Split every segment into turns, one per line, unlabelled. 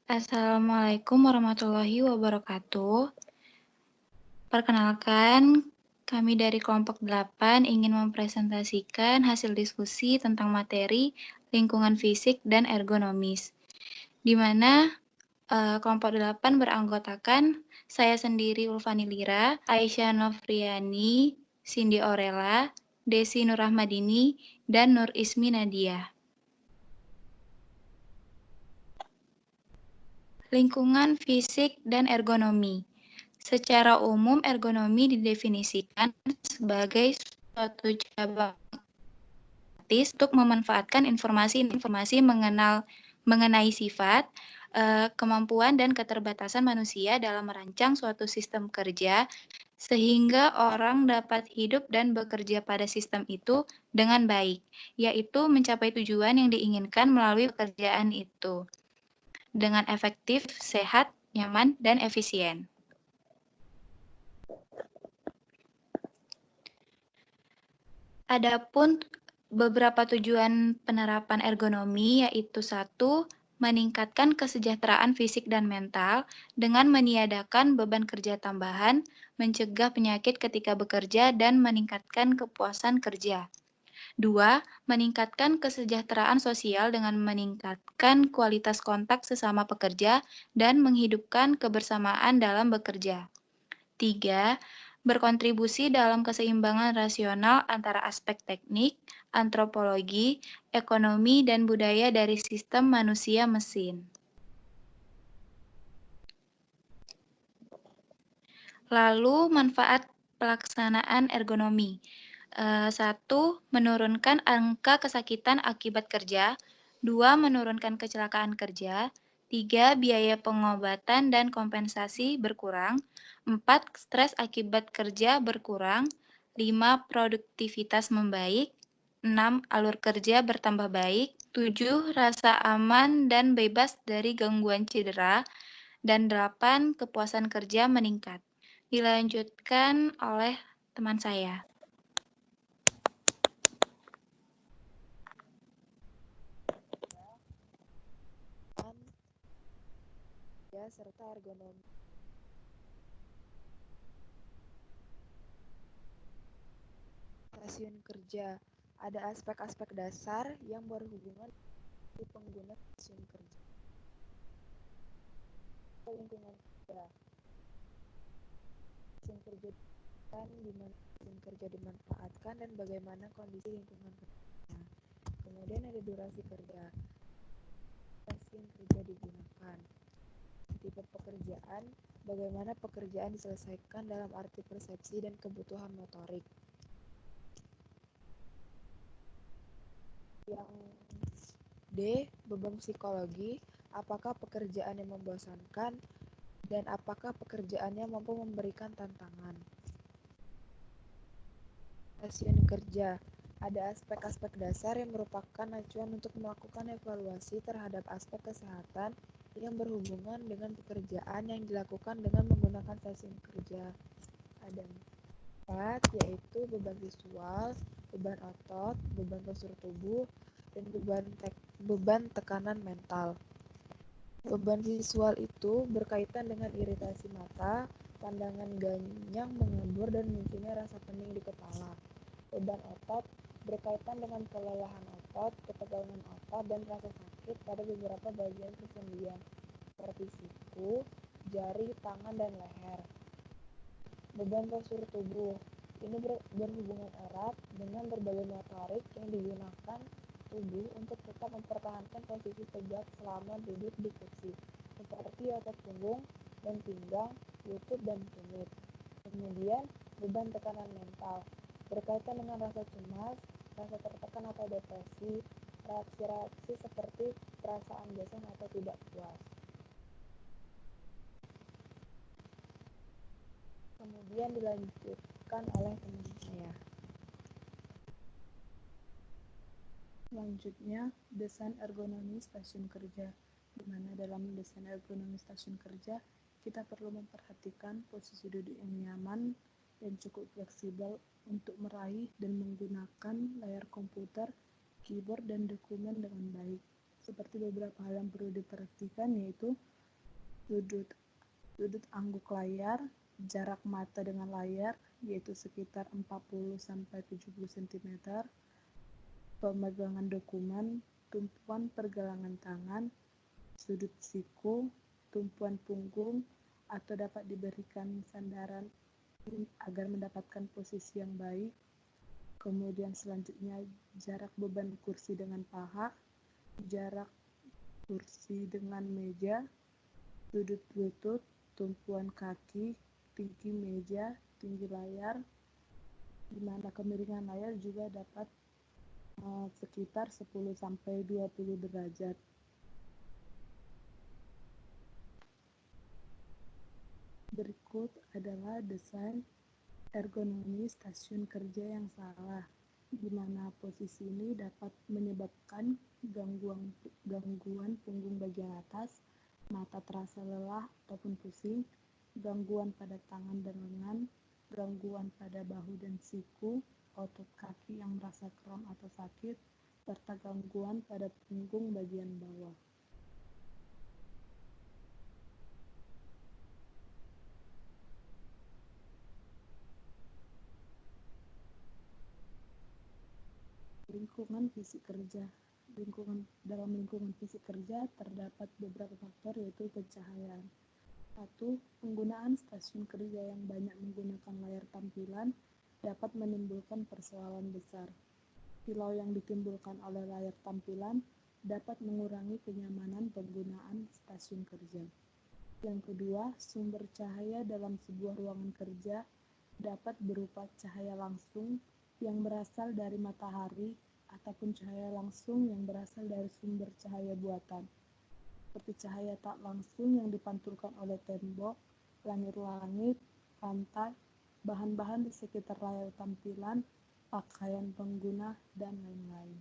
Assalamualaikum warahmatullahi wabarakatuh. Perkenalkan, kami dari kelompok 8 ingin mempresentasikan hasil diskusi tentang materi lingkungan fisik dan ergonomis, di mana kelompok 8 beranggotakan saya sendiri Ulfani Lira, Aisyah Novriani, Cindy Orela, Desi Nurahmadini, dan Nur Ismi Nadia. Lingkungan fisik dan ergonomi. Secara umum, ergonomi didefinisikan sebagai suatu cabang praktis untuk memanfaatkan informasi-informasi mengenai sifat, kemampuan, dan keterbatasan manusia dalam merancang suatu sistem kerja sehingga orang dapat hidup dan bekerja pada sistem itu dengan baik, yaitu mencapai tujuan yang diinginkan melalui pekerjaan itu dengan efektif, sehat, nyaman, dan efisien. Adapun beberapa tujuan penerapan ergonomi yaitu 1. Meningkatkan kesejahteraan fisik dan mental dengan meniadakan beban kerja tambahan, mencegah penyakit ketika bekerja, dan meningkatkan kepuasan kerja. 2. Meningkatkan kesejahteraan sosial dengan meningkatkan kualitas kontak sesama pekerja dan menghidupkan kebersamaan dalam bekerja. 3. Berkontribusi dalam keseimbangan rasional antara aspek teknik, antropologi, ekonomi, dan budaya dari sistem manusia-mesin. Lalu, manfaat pelaksanaan ergonomi. 1. Menurunkan angka kesakitan akibat kerja. 2. Menurunkan kecelakaan kerja. 3. Biaya pengobatan dan kompensasi berkurang. 4. Stres akibat kerja berkurang. 5. Produktivitas membaik. 6. Alur kerja bertambah baik. 7. Rasa aman dan bebas dari gangguan cedera. Dan 8. Kepuasan kerja meningkat. Dilanjutkan oleh teman saya.
Serta ergonomi. Stasiun kerja. Ada aspek-aspek dasar yang berhubungan dengan pengguna stasiun kerja. Lingkungan kerja. Stasiun kerja di mana stasiun kerja dimanfaatkan dan bagaimana kondisi lingkungan kerja. Kemudian ada durasi kerja. Stasiun kerja digunakan. Tipe pekerjaan, bagaimana pekerjaan diselesaikan dalam arti persepsi dan kebutuhan motorik. Yang D. Beban psikologi, apakah pekerjaan yang membosankan dan apakah pekerjaannya mampu memberikan tantangan. Stasiun kerja, ada aspek-aspek dasar yang merupakan acuan untuk melakukan evaluasi terhadap aspek kesehatan yang berhubungan dengan pekerjaan yang dilakukan dengan menggunakan stasiun kerja. Ada 4, yaitu beban visual, beban otot, beban postur tubuh, dan beban tekanan mental. Beban visual itu berkaitan dengan iritasi mata, pandangan ganyang mengambur, dan munculnya rasa pening di kepala. Beban otot berkaitan dengan kelelahan otot, ketegangan otot, dan rasa sakit pada beberapa bagian persendian, seperti siku, jari, tangan, dan leher. Beban postur tubuh ini berhubungan erat dengan berbagai motorik yang digunakan tubuh untuk tetap mempertahankan posisi tegak selama duduk di kursi, seperti otot punggung dan pinggang, lutut, dan tumit. Kemudian, beban tekanan mental berkaitan dengan rasa cemas, rasa tertekan atau depresi, reaksi-reaksi seperti perasaan bosan atau tidak puas. Kemudian dilanjutkan oleh teman saya.
Selanjutnya, desain ergonomi stasiun kerja, di mana dalam desain ergonomi stasiun kerja, kita perlu memperhatikan posisi duduk yang nyaman dan cukup fleksibel untuk meraih dan menggunakan layar komputer, keyboard, dan dokumen dengan baik, Seperti beberapa hal yang perlu diperhatikan yaitu sudut angguk layar, jarak mata dengan layar yaitu sekitar 40-70 cm, pemegangan dokumen, tumpuan pergelangan tangan, sudut siku, tumpuan punggung, atau dapat diberikan sandaran agar mendapatkan posisi yang baik. Kemudian selanjutnya jarak beban kursi dengan paha, jarak kursi dengan meja, sudut lutut, tumpuan kaki, tinggi meja, tinggi layar, di mana kemiringan layar juga dapat sekitar 10-20 derajat. Berikut adalah desain ergonomi stasiun kerja yang salah, di mana posisi ini dapat menyebabkan gangguan punggung bagian atas, mata terasa lelah ataupun pusing, gangguan pada tangan dan lengan, gangguan pada bahu dan siku, otot kaki yang merasa kram atau sakit, serta gangguan pada punggung bagian bawah. Lingkungan fisik kerja. Dalam lingkungan fisik kerja terdapat beberapa faktor yaitu pencahayaan. 1. Penggunaan stasiun kerja yang banyak menggunakan layar tampilan dapat menimbulkan persoalan besar. Kilau yang ditimbulkan oleh layar tampilan dapat mengurangi kenyamanan penggunaan stasiun kerja. Yang kedua, sumber cahaya dalam sebuah ruangan kerja dapat berupa cahaya langsung yang berasal dari matahari ataupun cahaya langsung yang berasal dari sumber cahaya buatan, seperti cahaya tak langsung yang dipantulkan oleh tembok, langit-langit, pantai, bahan-bahan di sekitar layar tampilan, pakaian pengguna, dan lain-lain.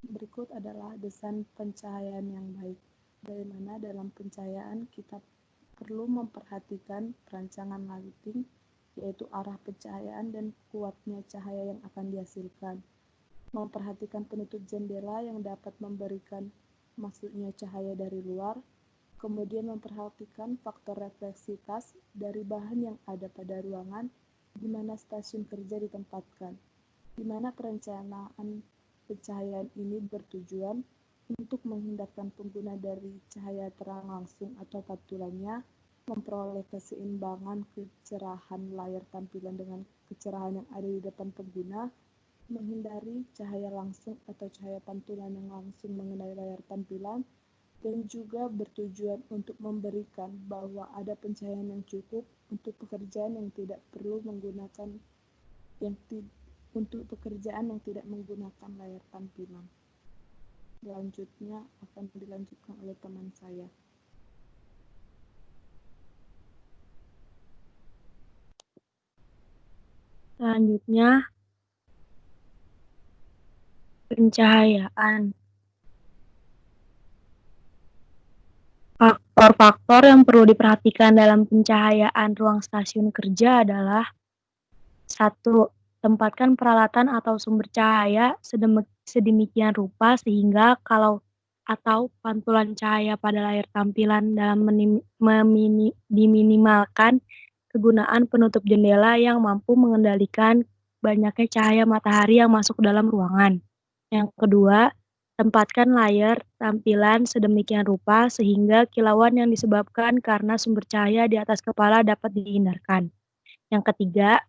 Berikut adalah desain pencahayaan yang baik, dari mana dalam pencahayaan kita perlu memperhatikan perancangan lighting, yaitu arah pencahayaan dan kuatnya cahaya yang akan dihasilkan. Memperhatikan penutup jendela yang dapat memberikan masuknya cahaya dari luar, kemudian memperhatikan faktor refleksitas dari bahan yang ada pada ruangan di mana stasiun kerja ditempatkan, di mana perencanaan pencahayaan ini bertujuan untuk menghindarkan pengguna dari cahaya terang langsung atau pantulannya, memperoleh keseimbangan kecerahan layar tampilan dengan kecerahan yang ada di depan pengguna, menghindari cahaya langsung atau cahaya pantulan yang langsung mengenai layar tampilan, dan juga bertujuan untuk memberikan bahwa ada pencahayaan yang cukup untuk pekerjaan yang tidak menggunakan layar tampilan. Selanjutnya akan dilanjutkan oleh teman saya.
Selanjutnya, pencahayaan. Faktor-faktor yang perlu diperhatikan dalam pencahayaan ruang stasiun kerja adalah 1. Tempatkan peralatan atau sumber cahaya sedemikian rupa sehingga atau pantulan cahaya pada layar tampilan dalam diminimalkan kegunaan penutup jendela yang mampu mengendalikan banyaknya cahaya matahari yang masuk ke dalam ruangan. Yang kedua, tempatkan layar tampilan sedemikian rupa sehingga kilauan yang disebabkan karena sumber cahaya di atas kepala dapat dihindarkan. Yang ketiga,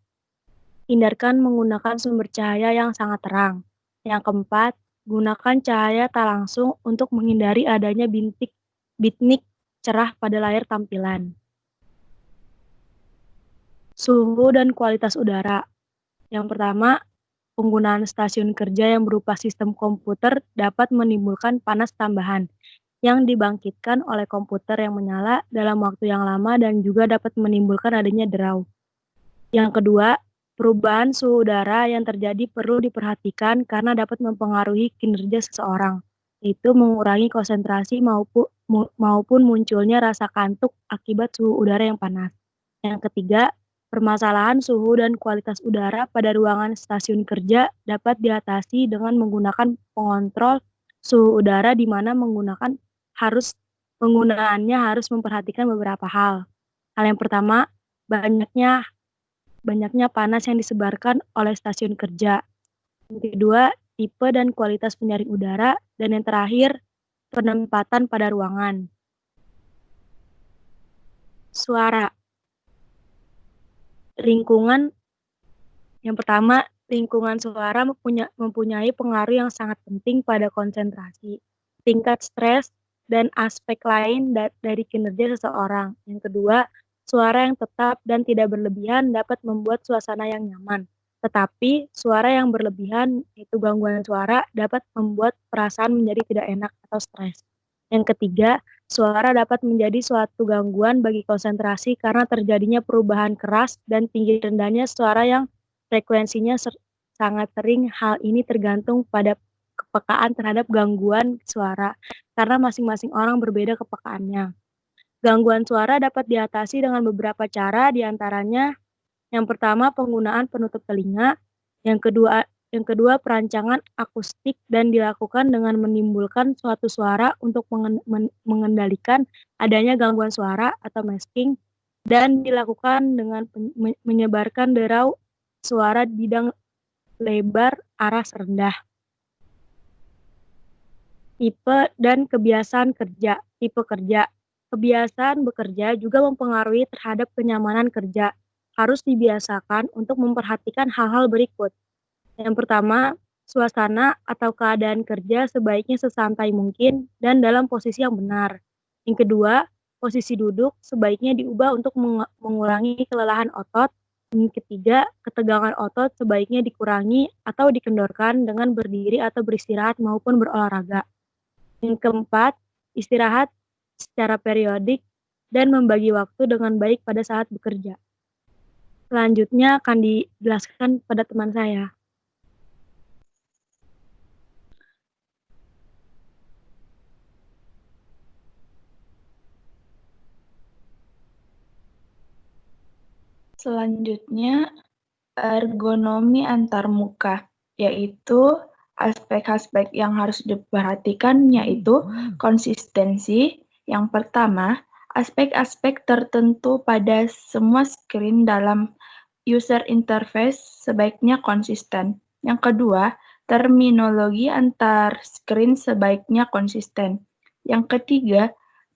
hindarkan menggunakan sumber cahaya yang sangat terang. Yang keempat, gunakan cahaya tak langsung untuk menghindari adanya bintik cerah pada layar tampilan. Suhu dan kualitas udara. Yang pertama, penggunaan stasiun kerja yang berupa sistem komputer dapat menimbulkan panas tambahan yang dibangkitkan oleh komputer yang menyala dalam waktu yang lama dan juga dapat menimbulkan adanya derau. Yang kedua, perubahan suhu udara yang terjadi perlu diperhatikan karena dapat mempengaruhi kinerja seseorang, yaitu mengurangi konsentrasi maupun munculnya rasa kantuk akibat suhu udara yang panas. Yang ketiga, Permasalahan suhu dan kualitas udara pada ruangan stasiun kerja dapat diatasi dengan menggunakan pengontrol suhu udara di mana penggunaannya harus memperhatikan beberapa hal. Hal yang pertama, banyaknya panas yang disebarkan oleh stasiun kerja. Yang kedua, tipe dan kualitas penyaring udara. Dan yang terakhir, penempatan pada ruangan. Suara. Yang pertama, lingkungan suara mempunyai pengaruh yang sangat penting pada konsentrasi, tingkat stres, dan aspek lain dari kinerja seseorang. Yang kedua, suara yang tetap dan tidak berlebihan dapat membuat suasana yang nyaman. Tetapi, suara yang berlebihan, yaitu gangguan suara, dapat membuat perasaan menjadi tidak enak atau stres. Yang ketiga, suara dapat menjadi suatu gangguan bagi konsentrasi karena terjadinya perubahan keras dan tinggi rendahnya suara yang frekuensinya sangat sering. Hal ini tergantung pada kepekaan terhadap gangguan suara, karena masing-masing orang berbeda kepekaannya. Gangguan suara dapat diatasi dengan beberapa cara, diantaranya yang pertama penggunaan penutup telinga, yang kedua perancangan akustik dan dilakukan dengan menimbulkan suatu suara untuk mengendalikan adanya gangguan suara atau masking, dan dilakukan dengan menyebarkan derau suara bidang lebar aras rendah. Tipe dan kebiasaan kerja. Tipe kerja. Kebiasaan bekerja juga mempengaruhi terhadap kenyamanan kerja. Harus dibiasakan untuk memperhatikan hal-hal berikut. Yang pertama, suasana atau keadaan kerja sebaiknya sesantai mungkin dan dalam posisi yang benar. Yang kedua, posisi duduk sebaiknya diubah untuk mengurangi kelelahan otot. Yang ketiga, ketegangan otot sebaiknya dikurangi atau dikendorkan dengan berdiri atau beristirahat maupun berolahraga. Yang keempat, istirahat secara periodik dan membagi waktu dengan baik pada saat bekerja. Selanjutnya akan dijelaskan pada teman saya.
Selanjutnya, ergonomi antarmuka, yaitu aspek-aspek yang harus diperhatikan yaitu konsistensi. Yang pertama, aspek-aspek tertentu pada semua screen dalam user interface sebaiknya konsisten. Yang kedua, terminologi antar screen sebaiknya konsisten. Yang ketiga,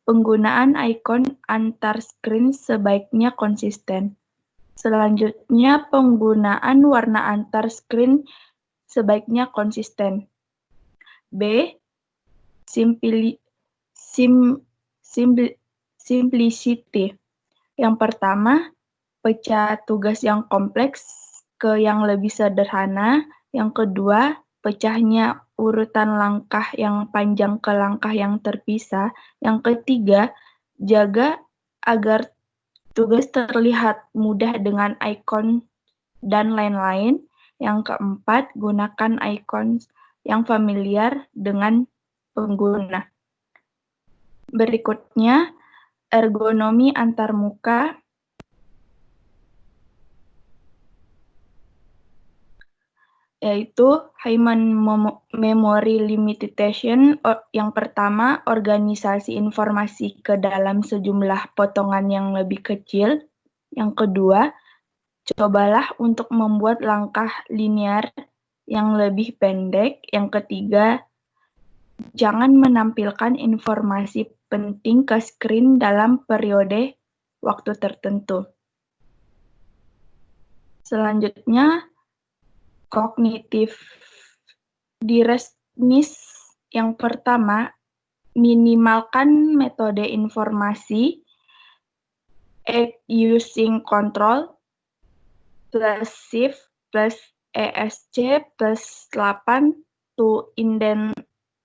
penggunaan icon antar screen sebaiknya konsisten. Selanjutnya, penggunaan warna antar screen sebaiknya konsisten. B. Simplicity. Yang pertama, pecah tugas yang kompleks ke yang lebih sederhana. Yang kedua, pecahnya urutan langkah yang panjang ke langkah yang terpisah. Yang ketiga, jaga agar tugas terlihat mudah dengan icon dan lain-lain. Yang keempat, gunakan icon yang familiar dengan pengguna. Berikutnya, ergonomi antarmuka. Yaitu Human Memory Limitation. Yang pertama, organisasi informasi ke dalam sejumlah potongan yang lebih kecil. Yang kedua, cobalah untuk membuat langkah linear yang lebih pendek. Yang ketiga, jangan menampilkan informasi penting ke screen dalam periode waktu tertentu. Selanjutnya, kognitif directness. Yang pertama, minimalkan metode informasi using control plus shift plus ESC plus 8 to indent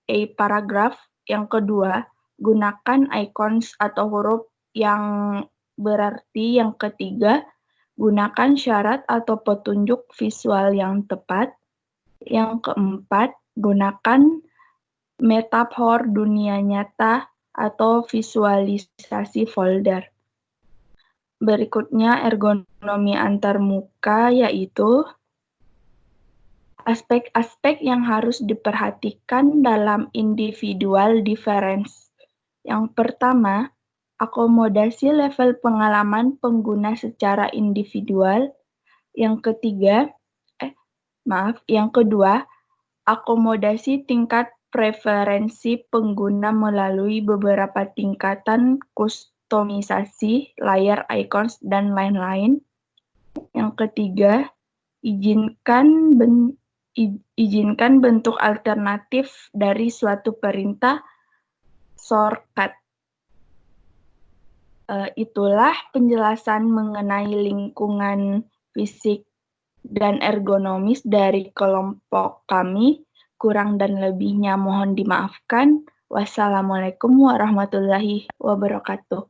a paragraph. Yang kedua, gunakan icons atau huruf yang berarti. Yang ketiga, gunakan syarat atau petunjuk visual yang tepat. Yang keempat, gunakan metafor dunia nyata atau visualisasi folder. Berikutnya ergonomi antarmuka, yaitu aspek-aspek yang harus diperhatikan dalam individual difference. Yang pertama, akomodasi level pengalaman pengguna secara individual. Yang kedua, akomodasi tingkat preferensi pengguna melalui beberapa tingkatan kustomisasi, layar, icons, dan lain-lain. Yang ketiga, izinkan bentuk alternatif dari suatu perintah shortcut. Itulah penjelasan mengenai lingkungan fisik dan ergonomis dari kelompok kami. Kurang dan lebihnya mohon dimaafkan. Wassalamualaikum warahmatullahi wabarakatuh.